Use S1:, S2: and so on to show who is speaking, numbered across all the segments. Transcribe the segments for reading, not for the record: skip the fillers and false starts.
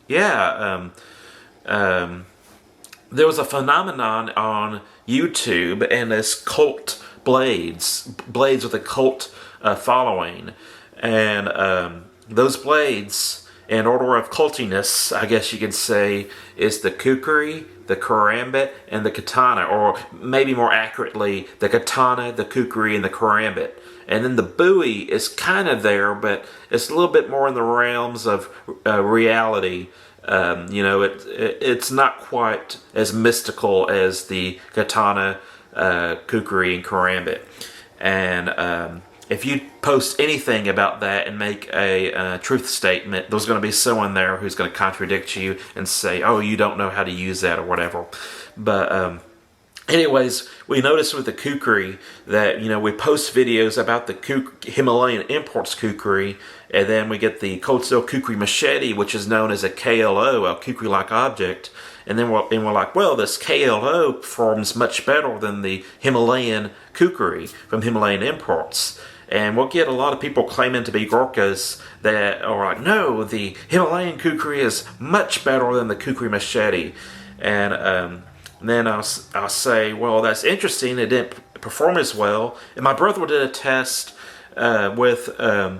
S1: Yeah, there was a phenomenon on YouTube, and it's cult blades with a cult following, and those blades, in order of cultiness, I guess you could say, is the kukri, the karambit, and the katana, or maybe more accurately, the katana, the kukri, and the karambit. And then the buoy is kind of there, but it's a little bit more in the realms of reality. It's not quite as mystical as the katana, kukri, and karambit. And if you post anything about that and make a truth statement, there's going to be someone there who's going to contradict you and say, "Oh, you don't know how to use that," or whatever. But anyways, we noticed with the kukri that, we post videos about the Himalayan imports kukri, and then we get the cold steel kukri machete, which is known as a KLO, a kukri-like object, and then we're like, well, this KLO performs much better than the Himalayan kukri from Himalayan imports. And we'll get a lot of people claiming to be Gorkhas that are like, no, the Himalayan kukri is much better than the kukri machete. And then I'll say, well, that's interesting. It didn't perform as well. And my brother did a test with, I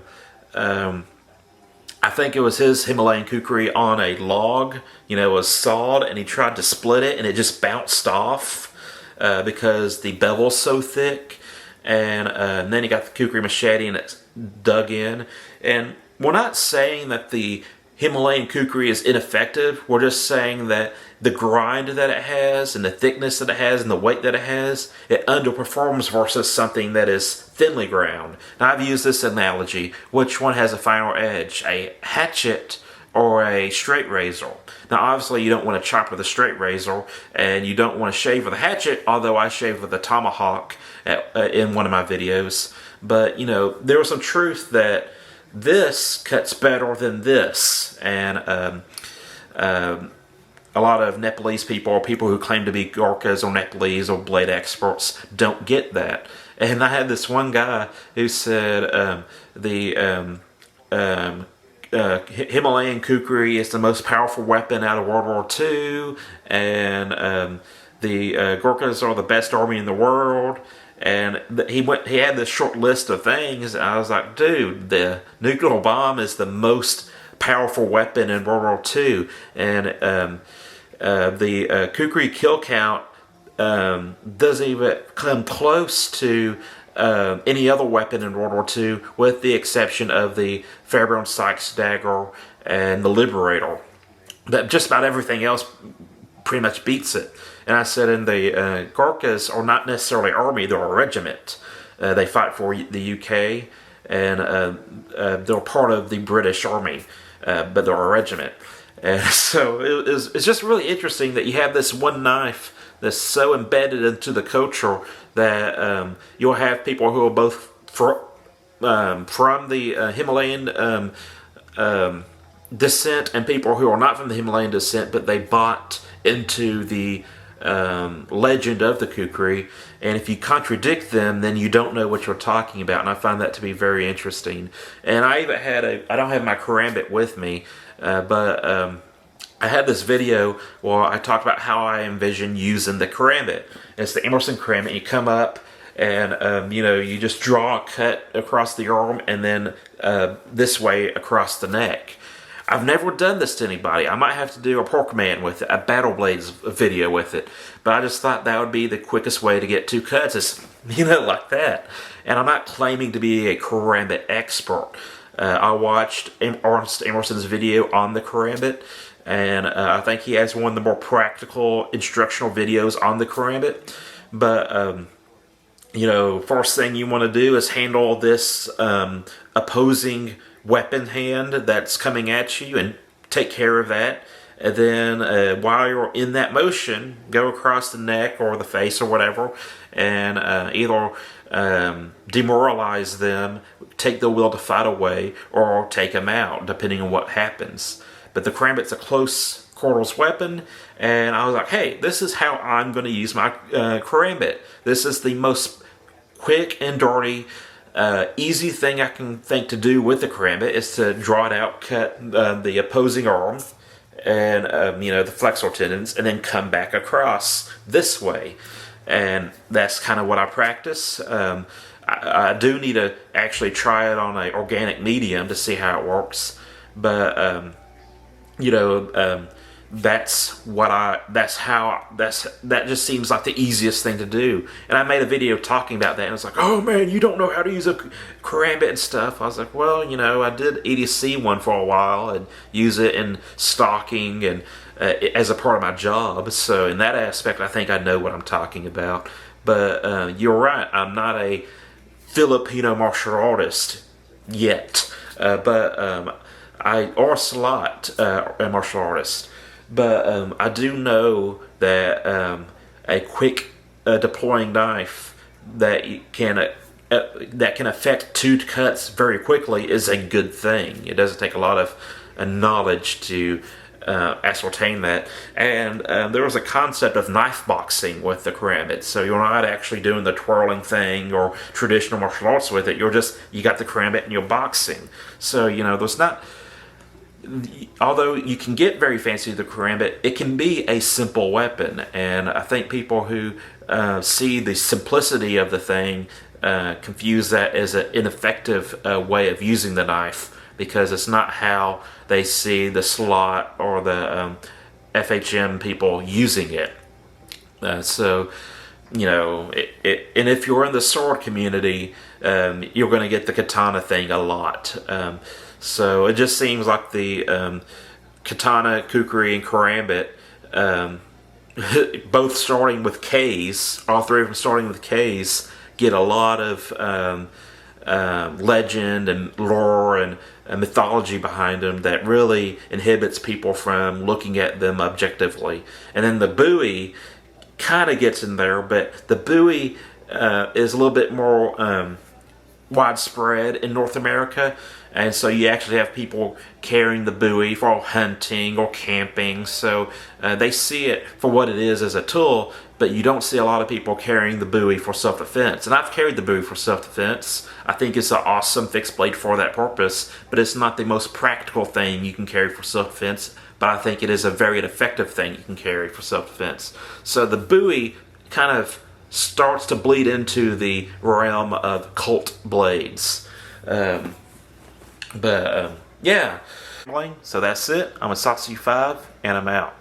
S1: think it was his Himalayan kukri on a log. It was sawed, and he tried to split it, and it just bounced off because the bevel's so thick. And then he got the kukri machete, and it's dug in. And we're not saying that the Himalayan kukri is ineffective. We're just saying that the grind that it has, and the thickness that it has, and the weight that it has, it underperforms versus something that is thinly ground. Now, I've used this analogy. Which one has a finer edge, a hatchet or a straight razor? Now, obviously, you don't want to chop with a straight razor, and you don't want to shave with a hatchet, although I shave with a tomahawk in one of my videos. But, there was some truth that this cuts better than this. And a lot of Nepalese people, or people who claim to be Gorkhas or Nepalese or blade experts, don't get that. And I had this one guy who said the Himalayan kukri is the most powerful weapon out of World War II, and the Gorkhas are the best army in the world. And he had this short list of things, and I was like, dude, the nuclear bomb is the most powerful weapon in World War II, and the kukri kill count doesn't even come close to any other weapon in World War II, with the exception of the Fairbairn Sykes dagger and the Liberator. That just about everything else pretty much beats it. And I said, and the Gorkhas are not necessarily army; they're a regiment. They fight for the UK, and they're part of the British Army, but they're a regiment. And so it's just really interesting that you have this one knife that's so embedded into the culture that you'll have people who are both from the Himalayan descent, and people who are not from the Himalayan descent, but they bought into the legend of the kukri. And if you contradict them, then you don't know what you're talking about. And I find that to be very interesting. And I even had I don't have my karambit with me, but I had this video where I talked about how I envision using the karambit. It's the Emerson karambit. You come up, and you just draw a cut across the arm, and then this way across the neck. I've never done this to anybody. I might have to do a Pork Man with it, a Battle Blades video with it. But I just thought that would be the quickest way to get two cuts, is, like that. And I'm not claiming to be a karambit expert. I watched Ernest Emerson's video on the karambit, and I think he has one of the more practical instructional videos on the karambit. But, first thing you want to do is handle this opposing weapon hand that's coming at you, and take care of that. And then while you're in that motion, go across the neck or the face or whatever, and either demoralize them, take the will to fight away, or take them out, depending on what happens. But the karambit's a close quarters weapon, and I was like, hey, this is how I'm going to use my karambit. This is the most quick and dirty, easy thing I can think to do with the karambit, is to draw it out, cut the opposing arm, and the flexor tendons, and then come back across this way. And that's kind of what I practice. I do need to actually try it on an organic medium to see how it works, but that just seems like the easiest thing to do. And I made a video talking about that, and it's like, oh man, you don't know how to use a karambit and stuff. I was like, well, I did EDC one for a while and use it in stalking and as a part of my job. So in that aspect, I think I know what I'm talking about. But you're right, I'm not a Filipino martial artist yet, but or a slot a martial artist. But I do know that a quick deploying knife that can affect two cuts very quickly is a good thing. It doesn't take a lot of knowledge to ascertain that. And there was a concept of knife boxing with the karambit. So you're not actually doing the twirling thing or traditional martial arts with it. You got the karambit and you're boxing. So there's not. Although you can get very fancy with the karambit, it can be a simple weapon, and I think people who see the simplicity of the thing confuse that as an ineffective way of using the knife, because it's not how they see the slot or the FHM people using it. And if you're in the sword community, you're going to get the katana thing a lot. So it just seems like the katana, kukri, and karambit, both starting with K's, all three of them starting with K's, get a lot of legend and lore and mythology behind them that really inhibits people from looking at them objectively. And then the Bowie kind of gets in there, but the Bowie is a little bit more widespread in North America, and so you actually have people carrying the Bowie for hunting or camping, so they see it for what it is as a tool, but you don't see a lot of people carrying the Bowie for self-defense. And I've carried the Bowie for self-defense. I think it's an awesome fixed blade for that purpose, but it's not the most practical thing you can carry for self-defense, but I think it is a very effective thing you can carry for self-defense. So the Bowie kind of starts to bleed into the realm of cult blades. Yeah. So that's it. I'm a Satsu 5, and I'm out.